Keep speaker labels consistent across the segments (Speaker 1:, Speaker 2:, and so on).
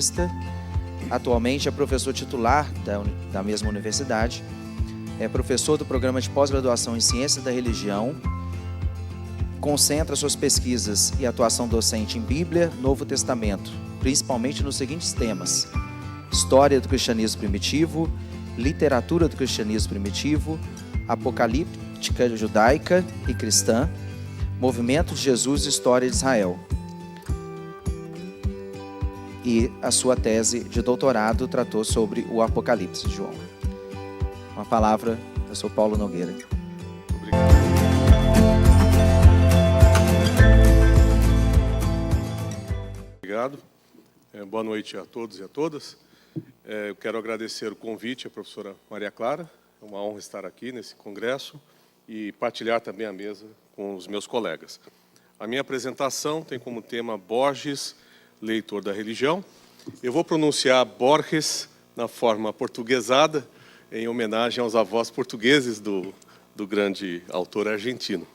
Speaker 1: Batista. Atualmente é professor titular da mesma universidade. É professor do programa de pós-graduação em Ciências da Religião. Concentra suas pesquisas e atuação docente em Bíblia, Novo Testamento, principalmente nos seguintes temas: História do cristianismo primitivo, Literatura do cristianismo primitivo, Apocalíptica judaica e cristã, Movimento de Jesus e História de Israel. E a sua tese de doutorado tratou sobre o Apocalipse de João. Uma palavra, professor Paulo Nogueira.
Speaker 2: Obrigado. Boa noite a todos e a todas. Eu quero agradecer o convite à professora Maria Clara. É uma honra estar aqui nesse congresso e partilhar também a mesa com os meus colegas. A minha apresentação tem como tema Borges, leitor da religião. Eu vou pronunciar Borges na forma portuguesada, em homenagem aos avós portugueses do grande autor argentino.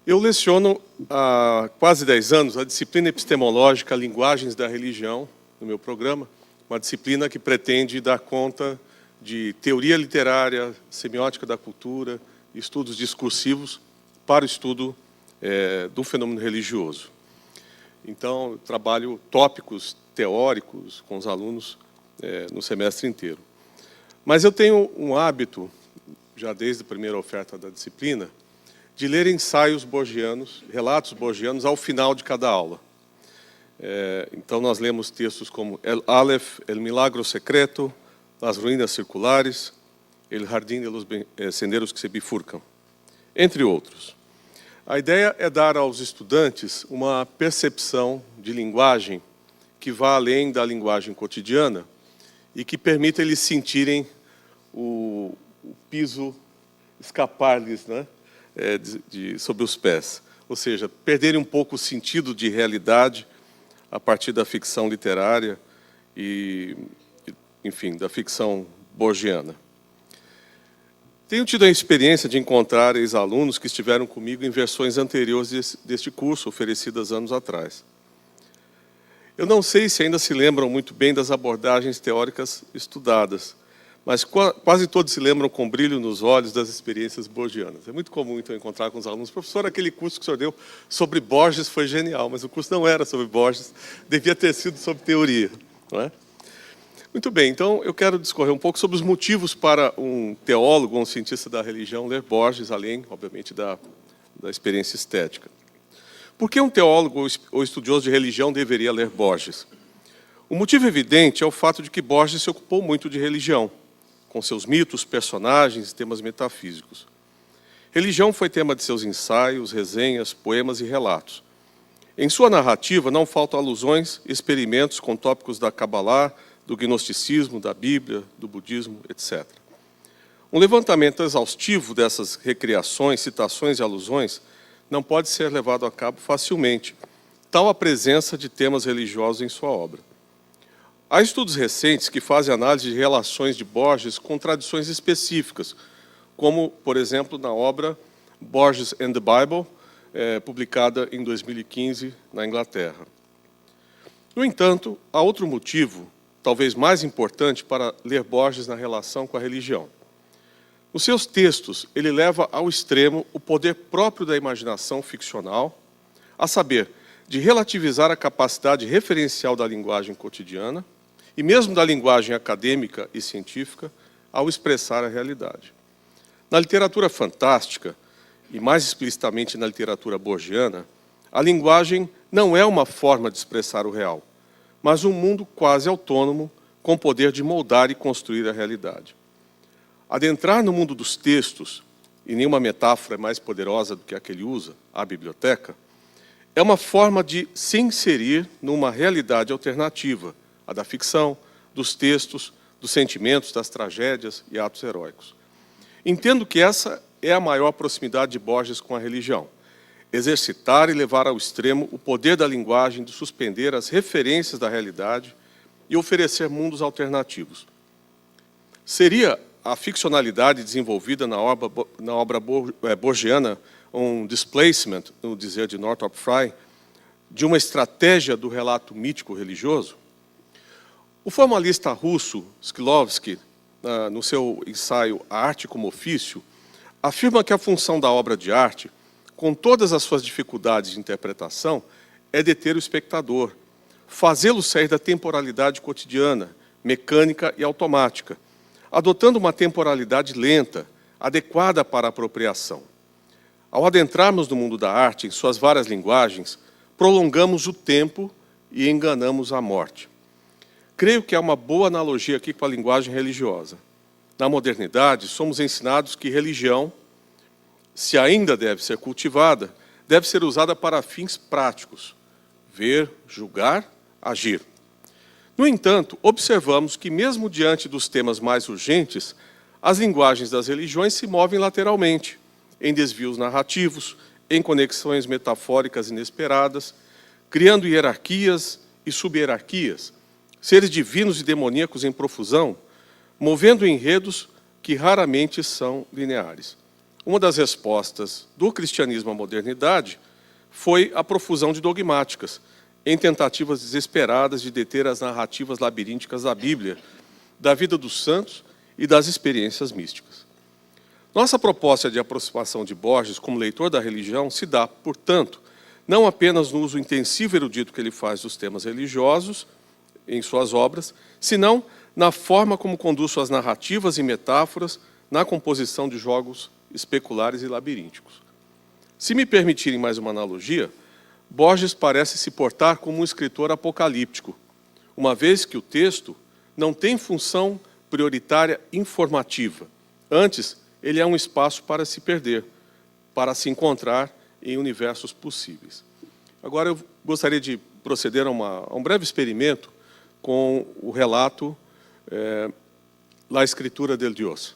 Speaker 2: Eu leciono há quase 10 anos a disciplina epistemológica Linguagens da Religião, no meu programa, uma disciplina que pretende dar conta de teoria literária, semiótica da cultura, estudos discursivos para o estudo do fenômeno religioso. Então, eu trabalho tópicos teóricos com os alunos no semestre inteiro. Mas eu tenho um hábito, já desde a primeira oferta da disciplina, de ler ensaios borgianos, relatos borgianos, ao final de cada aula. Então, nós lemos textos como El Aleph, El Milagro Secreto, Las Ruínas Circulares, El Jardín de los Senderos que se Bifurcam, entre outros. A ideia é dar aos estudantes uma percepção de linguagem que vá além da linguagem cotidiana e que permita eles sentirem o piso escapar-lhes, né, sobre os pés. Ou seja, perderem um pouco o sentido de realidade a partir da ficção literária e, enfim, da ficção borgiana. Tenho tido a experiência de encontrar ex-alunos que estiveram comigo em versões anteriores deste curso, oferecidas anos atrás. Eu não sei se ainda se lembram muito bem das abordagens teóricas estudadas, mas quase todos se lembram com brilho nos olhos das experiências borgianas. É muito comum, então, encontrar com os alunos: professor, aquele curso que o senhor deu sobre Borges foi genial, mas o curso não era sobre Borges, devia ter sido sobre teoria, não é? Muito bem, então eu quero discorrer um pouco sobre os motivos para um teólogo ou um cientista da religião ler Borges, além, obviamente, da experiência estética. Por que um teólogo ou estudioso de religião deveria ler Borges? O motivo evidente é o fato de que Borges se ocupou muito de religião, com seus mitos, personagens e temas metafísicos. Religião foi tema de seus ensaios, resenhas, poemas e relatos. Em sua narrativa não faltam alusões e experimentos com tópicos da Cabalá, do gnosticismo, da Bíblia, do budismo, etc. Um levantamento exaustivo dessas recriações, citações e alusões não pode ser levado a cabo facilmente, tal a presença de temas religiosos em sua obra. Há estudos recentes que fazem análise de relações de Borges com tradições específicas, como, por exemplo, na obra Borges and the Bible, publicada em 2015 na Inglaterra. No entanto, há outro motivo, talvez mais importante, para ler Borges na relação com a religião. Nos seus textos, ele leva ao extremo o poder próprio da imaginação ficcional, a saber, de relativizar a capacidade referencial da linguagem cotidiana e mesmo da linguagem acadêmica e científica ao expressar a realidade. Na literatura fantástica, e mais explicitamente na literatura borgiana, a linguagem não é uma forma de expressar o real, mas um mundo quase autônomo, com o poder de moldar e construir a realidade. Adentrar no mundo dos textos, e nenhuma metáfora é mais poderosa do que a que ele usa, a biblioteca, é uma forma de se inserir numa realidade alternativa, a da ficção, dos textos, dos sentimentos, das tragédias e atos heróicos. Entendo que essa é a maior proximidade de Borges com a religião: exercitar e levar ao extremo o poder da linguagem de suspender as referências da realidade e oferecer mundos alternativos. Seria a ficcionalidade desenvolvida na obra borgiana um displacement, no dizer de Northrop Frye, de uma estratégia do relato mítico religioso? O formalista russo Shklovsky, no seu ensaio A Arte como Ofício, afirma que a função da obra de arte, com todas as suas dificuldades de interpretação, é deter o espectador, fazê-lo sair da temporalidade cotidiana, mecânica e automática, adotando uma temporalidade lenta, adequada para a apropriação. Ao adentrarmos no mundo da arte, em suas várias linguagens, prolongamos o tempo e enganamos a morte. Creio que há uma boa analogia aqui com a linguagem religiosa. Na modernidade, somos ensinados que religião, se ainda deve ser cultivada, deve ser usada para fins práticos: ver, julgar, agir. No entanto, observamos que, mesmo diante dos temas mais urgentes, as linguagens das religiões se movem lateralmente, em desvios narrativos, em conexões metafóricas inesperadas, criando hierarquias e sub-hierarquias, seres divinos e demoníacos em profusão, movendo enredos que raramente são lineares. Uma das respostas do cristianismo à modernidade foi a profusão de dogmáticas, em tentativas desesperadas de deter as narrativas labirínticas da Bíblia, da vida dos santos e das experiências místicas. Nossa proposta de aproximação de Borges como leitor da religião se dá, portanto, não apenas no uso intensivo e erudito que ele faz dos temas religiosos em suas obras, senão na forma como conduz suas narrativas e metáforas na composição de jogos especulares e labirínticos. Se me permitirem mais uma analogia, Borges parece se portar como um escritor apocalíptico, uma vez que o texto não tem função prioritária informativa. Antes, ele é um espaço para se perder, para se encontrar em universos possíveis. Agora eu gostaria de proceder a um breve experimento com o relato La Escritura del Dios.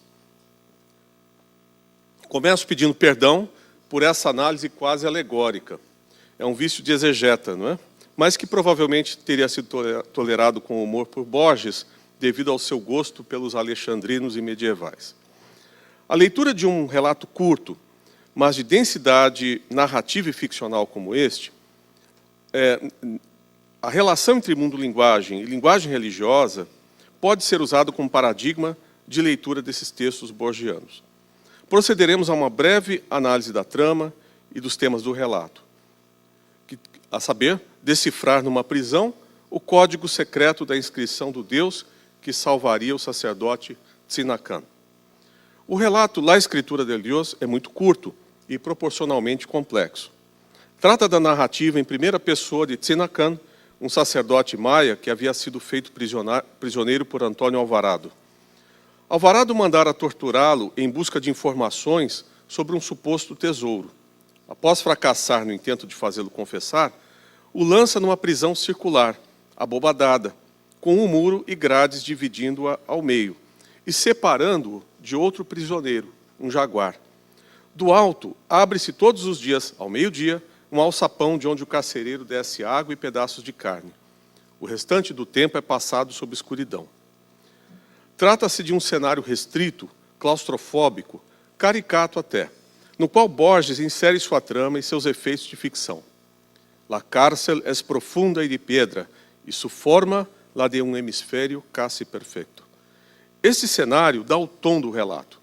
Speaker 2: Começo pedindo perdão por essa análise quase alegórica. É um vício de exegeta, não é? Mas que provavelmente teria sido tolerado com humor por Borges, devido ao seu gosto pelos alexandrinos e medievais. A leitura de um relato curto, mas de densidade narrativa e ficcional como este, a relação entre mundo-linguagem e linguagem religiosa pode ser usada como paradigma de leitura desses textos borgianos. Procederemos a uma breve análise da trama e dos temas do relato, a saber, decifrar numa prisão o código secreto da inscrição do Deus que salvaria o sacerdote Tzinakan. O relato La Escritura del Dios é muito curto e proporcionalmente complexo. Trata da narrativa em primeira pessoa de Tzinakan, um sacerdote maia que havia sido feito prisioneiro por Antônio Alvarado. Alvarado mandara torturá-lo em busca de informações sobre um suposto tesouro. Após fracassar no intento de fazê-lo confessar, o lança numa prisão circular, abobadada, com um muro e grades dividindo-a ao meio, e separando-o de outro prisioneiro, um jaguar. Do alto, abre-se todos os dias, ao meio-dia, um alçapão de onde o carcereiro desce água e pedaços de carne. O restante do tempo é passado sob escuridão. Trata-se de um cenário restrito, claustrofóbico, caricato até, no qual Borges insere sua trama e seus efeitos de ficção. La cárcel es profunda y de piedra, y su forma la de un hemisfério casi perfecto. Este cenário dá o tom do relato.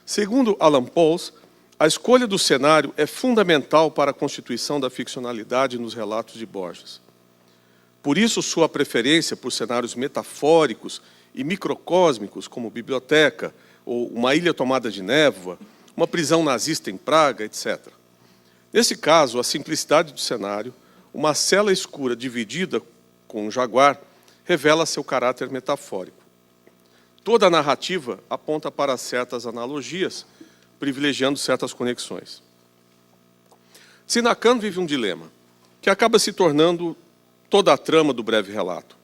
Speaker 2: Segundo Alan Pauls, a escolha do cenário é fundamental para a constituição da ficcionalidade nos relatos de Borges. Por isso, sua preferência por cenários metafóricos e microcósmicos, como biblioteca, ou uma ilha tomada de névoa, uma prisão nazista em Praga, etc. Nesse caso, a simplicidade do cenário, uma cela escura dividida com um jaguar, revela seu caráter metafórico. Toda a narrativa aponta para certas analogias, privilegiando certas conexões. Tzinakan vive um dilema, que acaba se tornando toda a trama do breve relato.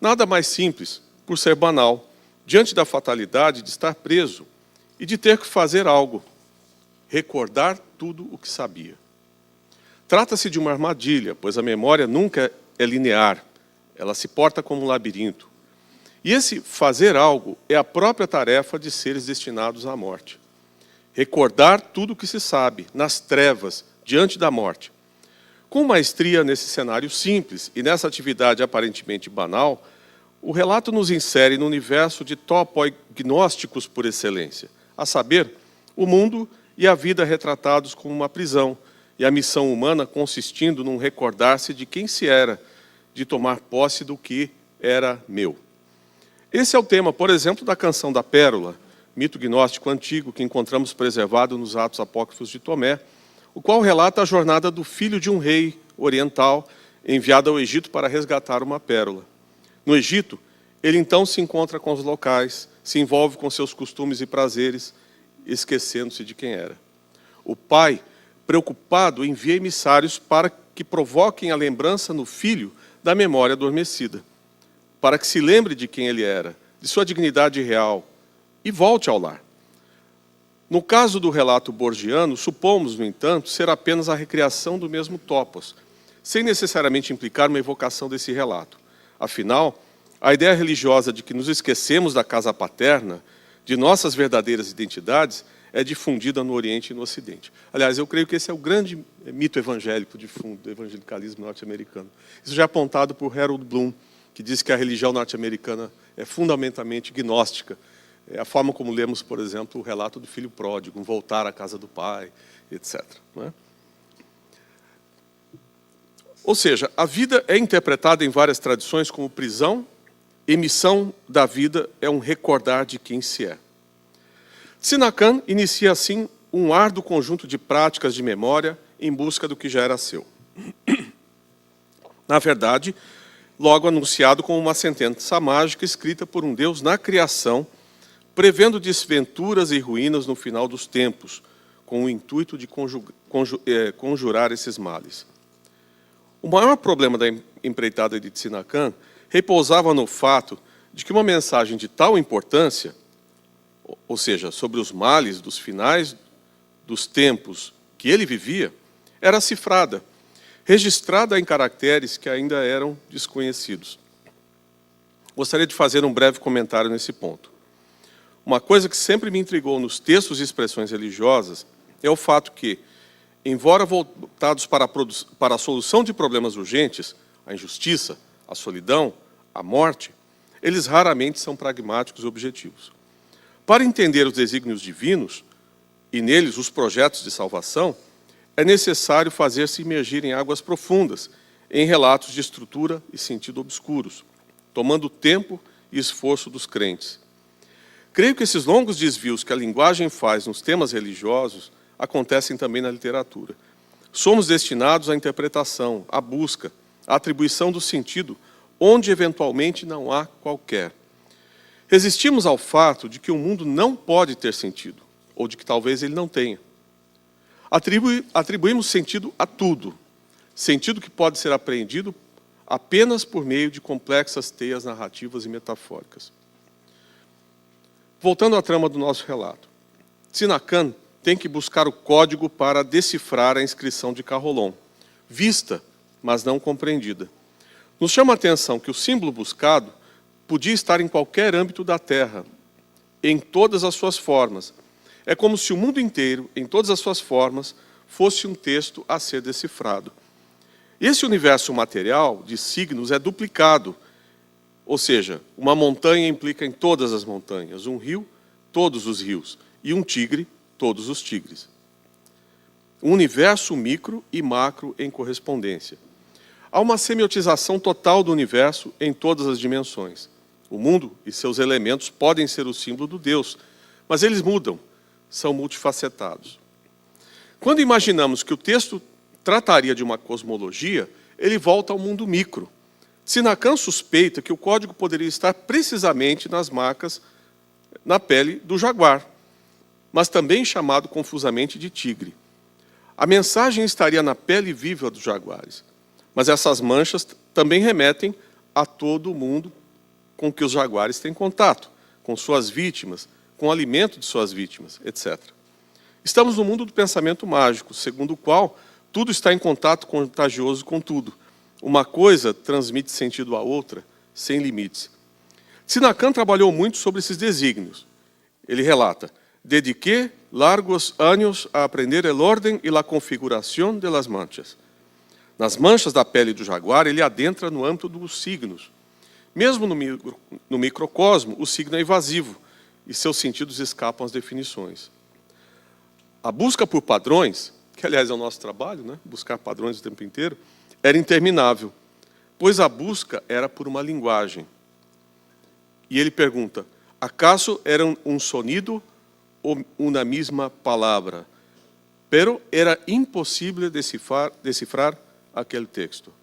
Speaker 2: Nada mais simples, por ser banal, diante da fatalidade de estar preso e de ter que fazer algo, recordar tudo o que sabia. Trata-se de uma armadilha, pois a memória nunca é linear, ela se porta como um labirinto. E esse fazer algo é a própria tarefa de seres destinados à morte. Recordar tudo o que se sabe, nas trevas, diante da morte. Com maestria nesse cenário simples e nessa atividade aparentemente banal, o relato nos insere no universo de topognósticos por excelência, a saber, o mundo e a vida retratados como uma prisão, e a missão humana consistindo num recordar-se de quem se era, de tomar posse do que era meu. Esse é o tema, por exemplo, da Canção da Pérola, mito gnóstico antigo que encontramos preservado nos Atos Apócrifos de Tomé, o qual relata a jornada do filho de um rei oriental enviado ao Egito para resgatar uma pérola. No Egito, ele então se encontra com os locais, se envolve com seus costumes e prazeres, esquecendo-se de quem era. O pai, preocupado, envia emissários para que provoquem a lembrança no filho da memória adormecida, para que se lembre de quem ele era, de sua dignidade real, e volte ao lar. No caso do relato borgiano, supomos, no entanto, ser apenas a recriação do mesmo topos, sem necessariamente implicar uma evocação desse relato. Afinal, a ideia religiosa de que nos esquecemos da casa paterna, de nossas verdadeiras identidades, é difundida no Oriente e no Ocidente. Aliás, eu creio que esse é o grande mito evangélico de fundo do evangelicalismo norte-americano. Isso já é apontado por Harold Bloom, que diz que a religião norte-americana é fundamentalmente gnóstica. É a forma como lemos, por exemplo, o relato do filho pródigo, um voltar à casa do pai, etc. Não é? Ou seja, a vida é interpretada em várias tradições como prisão, e missão da vida é um recordar de quem se é. Sinacan inicia assim um árduo conjunto de práticas de memória em busca do que já era seu. Na verdade, logo anunciado como uma sentença mágica escrita por um Deus na criação, prevendo desventuras e ruínas no final dos tempos, com o intuito de conjurar esses males. O maior problema da empreitada de Sinacan repousava no fato de que uma mensagem de tal importância, ou seja, sobre os males dos finais dos tempos que ele vivia, era cifrada, registrada em caracteres que ainda eram desconhecidos. Gostaria de fazer um breve comentário nesse ponto. Uma coisa que sempre me intrigou nos textos e expressões religiosas é o fato que, embora voltados para a solução de problemas urgentes, a injustiça, a solidão, a morte, eles raramente são pragmáticos e objetivos. Para entender os desígnios divinos, e neles os projetos de salvação, é necessário fazer-se imergir em águas profundas, em relatos de estrutura e sentido obscuros, tomando tempo e esforço dos crentes. Creio que esses longos desvios que a linguagem faz nos temas religiosos acontecem também na literatura. Somos destinados à interpretação, à busca, à atribuição do sentido, onde eventualmente não há qualquer. Resistimos ao fato de que o mundo não pode ter sentido, ou de que talvez ele não tenha. Atribuímos sentido a tudo, sentido que pode ser apreendido apenas por meio de complexas teias narrativas e metafóricas. Voltando à trama do nosso relato, Sinacan tem que buscar o código para decifrar a inscrição de Carolon, vista, mas não compreendida. Nos chama a atenção que o símbolo buscado podia estar em qualquer âmbito da Terra, em todas as suas formas. É como se o mundo inteiro, em todas as suas formas, fosse um texto a ser decifrado. Esse universo material de signos é duplicado, ou seja, uma montanha implica em todas as montanhas, um rio, todos os rios, e um tigre, todos os tigres. Um universo micro e macro em correspondência. Há uma semiotização total do universo em todas as dimensões. O mundo e seus elementos podem ser o símbolo do Deus, mas eles mudam, são multifacetados. Quando imaginamos que o texto trataria de uma cosmologia, ele volta ao mundo micro. Sinacan suspeita que o código poderia estar precisamente nas marcas na pele do jaguar, mas também chamado confusamente de tigre. A mensagem estaria na pele viva dos jaguares, mas essas manchas também remetem a todo o mundo com que os jaguares têm contato, com suas vítimas, com o alimento de suas vítimas, etc. Estamos no mundo do pensamento mágico, segundo o qual tudo está em contato contagioso com tudo. Uma coisa transmite sentido à outra, sem limites. Sinacan trabalhou muito sobre esses desígnios. Ele relata: dediqué largos años a aprender el orden y la configuración de las manchas. Nas manchas da pele do jaguar, ele adentra no âmbito dos signos. Mesmo no microcosmo, o signo é invasivo e seus sentidos escapam às definições. A busca por padrões, que aliás é o nosso trabalho, né? Buscar padrões o tempo inteiro, era interminável, pois a busca era por uma linguagem. E ele pergunta, acaso era um sonido ou uma mesma palavra? Pero era impossível decifrar aquele texto.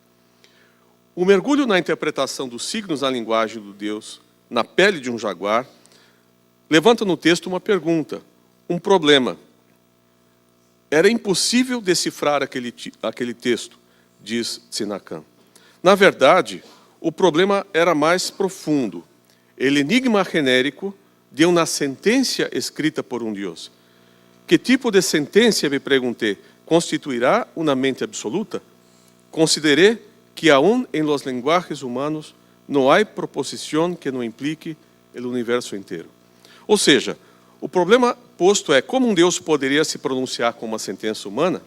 Speaker 2: O mergulho na interpretação dos signos na linguagem do Deus, na pele de um jaguar, levanta no texto uma pergunta, um problema. Era impossível decifrar aquele texto, diz Sinacan. Na verdade, o problema era mais profundo. O enigma genérico de uma sentença escrita por um Deus. Que tipo de sentença, me perguntei, constituirá uma mente absoluta? Consideré que aún en los lenguajes humanos não há proposição que não implique o universo inteiro. Ou seja, o problema posto é como um Deus poderia se pronunciar com uma sentença humana?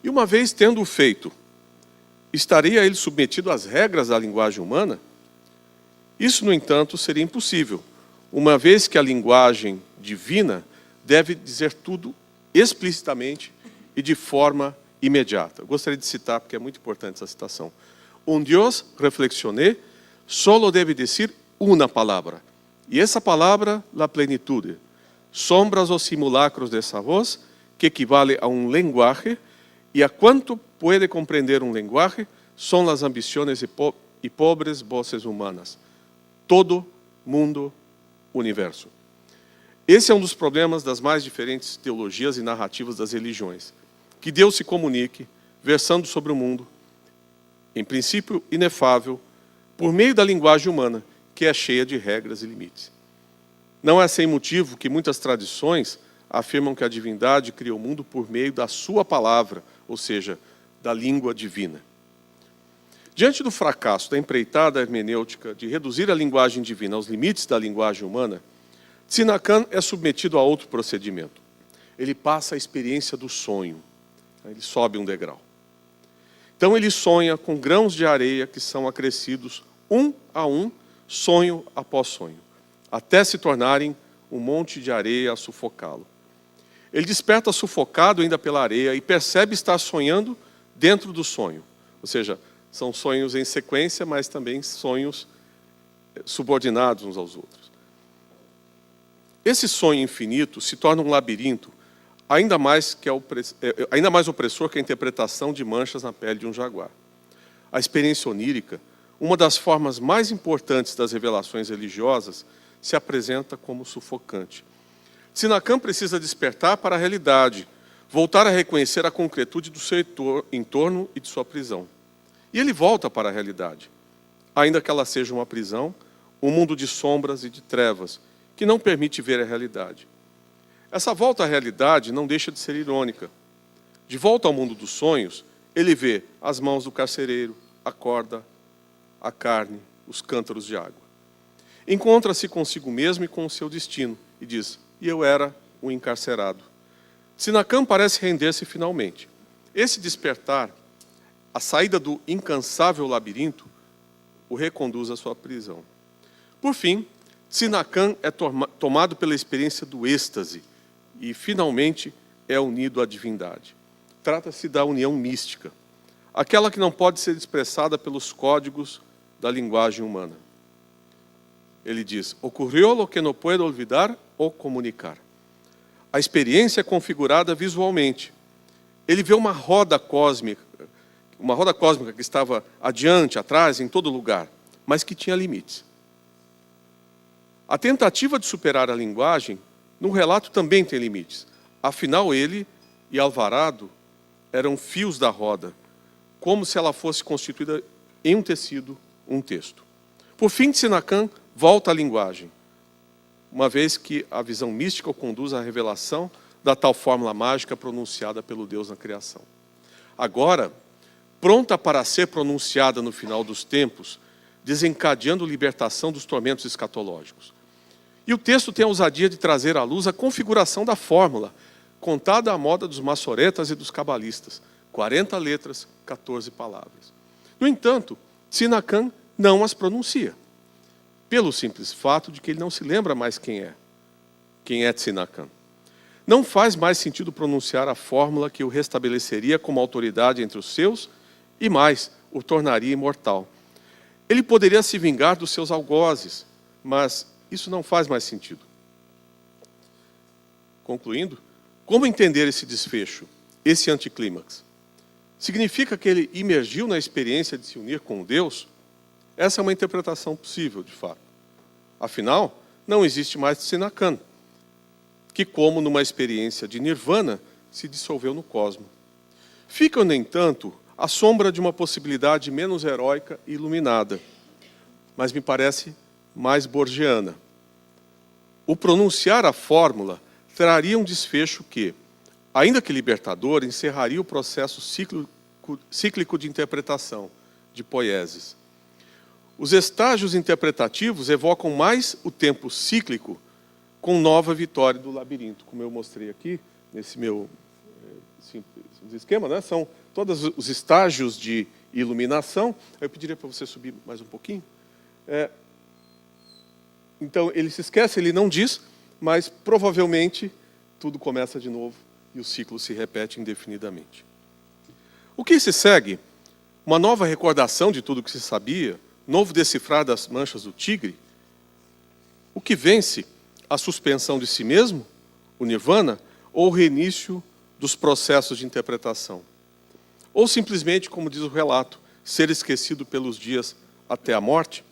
Speaker 2: E uma vez tendo feito, estaria ele submetido às regras da linguagem humana? Isso, no entanto, seria impossível, uma vez que a linguagem divina deve dizer tudo explicitamente e de forma imediata. Eu gostaria de citar, porque é muito importante essa citação. Um Deus, reflexioné, solo deve dizer uma palavra. E essa palavra, la plenitude. Sombras ou simulacros dessa voz, que equivale a um linguagem, e a quanto pode compreender um linguagem, são as ambições e pobres vozes humanas. Todo mundo, universo. Esse é um dos problemas das mais diferentes teologias e narrativas das religiões. Que Deus se comunique, versando sobre o mundo, em princípio inefável, por meio da linguagem humana, que é cheia de regras e limites. Não é sem motivo que muitas tradições afirmam que a divindade cria o mundo por meio da sua palavra, ou seja, da língua divina. Diante do fracasso da empreitada hermenêutica de reduzir a linguagem divina aos limites da linguagem humana, Sinacan é submetido a outro procedimento. Ele passa a experiência do sonho. Ele sobe um degrau. Então ele sonha com grãos de areia que são acrescidos um a um, sonho após sonho, até se tornarem um monte de areia a sufocá-lo. Ele desperta sufocado ainda pela areia e percebe estar sonhando dentro do sonho. Ou seja, são sonhos em sequência, mas também sonhos subordinados uns aos outros. Esse sonho infinito se torna um labirinto ainda mais opressor que a interpretação de manchas na pele de um jaguar. A experiência onírica, uma das formas mais importantes das revelações religiosas, se apresenta como sufocante. Sinacan precisa despertar para a realidade, voltar a reconhecer a concretude do seu entorno e de sua prisão. E ele volta para a realidade, ainda que ela seja uma prisão, um mundo de sombras e de trevas, que não permite ver a realidade. Essa volta à realidade não deixa de ser irônica. De volta ao mundo dos sonhos, ele vê as mãos do carcereiro, a corda, a carne, os cântaros de água. Encontra-se consigo mesmo e com o seu destino, e diz, e eu era um encarcerado. Sinacan parece render-se finalmente. Esse despertar, a saída do incansável labirinto, o reconduz à sua prisão. Por fim, Sinacan é tomado pela experiência do êxtase e, finalmente, é unido à divindade. Trata-se da união mística, aquela que não pode ser expressada pelos códigos da linguagem humana. Ele diz, ocorreu lo que não puedo olvidar ou comunicar. A experiência é configurada visualmente. Ele vê uma roda cósmica que estava adiante, atrás, em todo lugar, mas que tinha limites. A tentativa de superar a linguagem, no relato também tem limites. Afinal, ele e Alvarado eram fios da roda, como se ela fosse constituída em um tecido, um texto. Por fim, Sinacan volta à linguagem, uma vez que a visão mística o conduz à revelação da tal fórmula mágica pronunciada pelo Deus na criação. Agora, pronta para ser pronunciada no final dos tempos, desencadeando libertação dos tormentos escatológicos. E o texto tem a ousadia de trazer à luz a configuração da fórmula, contada à moda dos maçoretas e dos cabalistas. 40 letras, 14 palavras. No entanto, Tsinakan não as pronuncia, pelo simples fato de que ele não se lembra mais quem é Tsinakan. Não faz mais sentido pronunciar a fórmula que o restabeleceria como autoridade entre os seus e mais, o tornaria imortal. Ele poderia se vingar dos seus algozes, mas isso não faz mais sentido. Concluindo, como entender esse desfecho, esse anticlímax? Significa que ele imergiu na experiência de se unir com Deus? Essa é uma interpretação possível, de fato. Afinal, não existe mais Tsinakan, que, como numa experiência de nirvana, se dissolveu no cosmos. Fica, no entanto, à sombra de uma possibilidade menos heróica e iluminada, mas me parece mais borgiana. O pronunciar a fórmula traria um desfecho que, ainda que libertador, encerraria o processo cíclico de interpretação, de poieses. Os estágios interpretativos evocam mais o tempo cíclico com nova vitória do labirinto, como eu mostrei aqui, nesse meu esquema, né? São todos os estágios de iluminação. Eu pediria para você subir mais um pouquinho. Então, ele se esquece, ele não diz, mas provavelmente tudo começa de novo e o ciclo se repete indefinidamente. O que se segue? Uma nova recordação de tudo o que se sabia, novo decifrar das manchas do tigre. O que vence? A suspensão de si mesmo, o nirvana, ou o reinício dos processos de interpretação? Ou simplesmente, como diz o relato, ser esquecido pelos dias até a morte?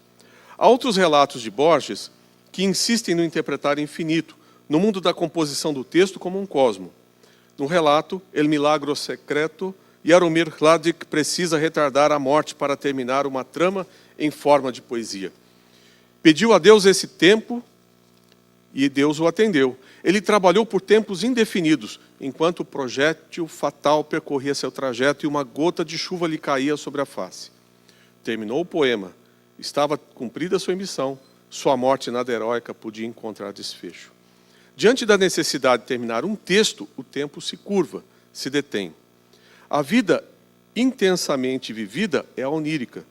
Speaker 2: Há outros relatos de Borges que insistem no interpretar infinito, no mundo da composição do texto como um cosmo. No relato, El Milagro Secreto, Jaromir Hladík precisa retardar a morte para terminar uma trama em forma de poesia. Pediu a Deus esse tempo e Deus o atendeu. Ele trabalhou por tempos indefinidos, enquanto o projétil fatal percorria seu trajeto e uma gota de chuva lhe caía sobre a face. Terminou o poema. Estava cumprida sua missão. Sua morte nada heróica podia encontrar desfecho. Diante da necessidade de terminar um texto, o tempo se curva, se detém. A vida intensamente vivida é a onírica.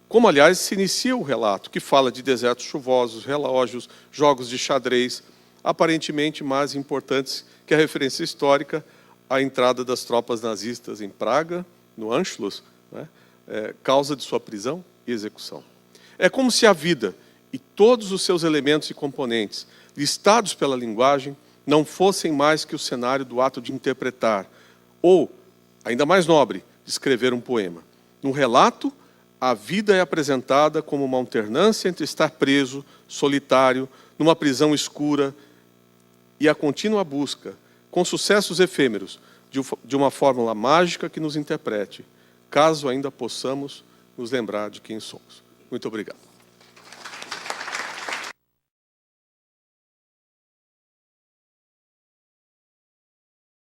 Speaker 2: Como, aliás, se inicia o relato, que fala de desertos chuvosos, relógios, jogos de xadrez, aparentemente mais importantes que a referência histórica à entrada das tropas nazistas em Praga, no Anschluss, né, causa de sua prisão e execução. É como se a vida e todos os seus elementos e componentes, listados pela linguagem, não fossem mais que o cenário do ato de interpretar, ou, ainda mais nobre, de escrever um poema. No relato, a vida é apresentada como uma alternância entre estar preso, solitário, numa prisão escura, e a contínua busca, com sucessos efêmeros, de uma fórmula mágica que nos interprete, caso ainda possamos nos lembrar de quem somos. Muito obrigado.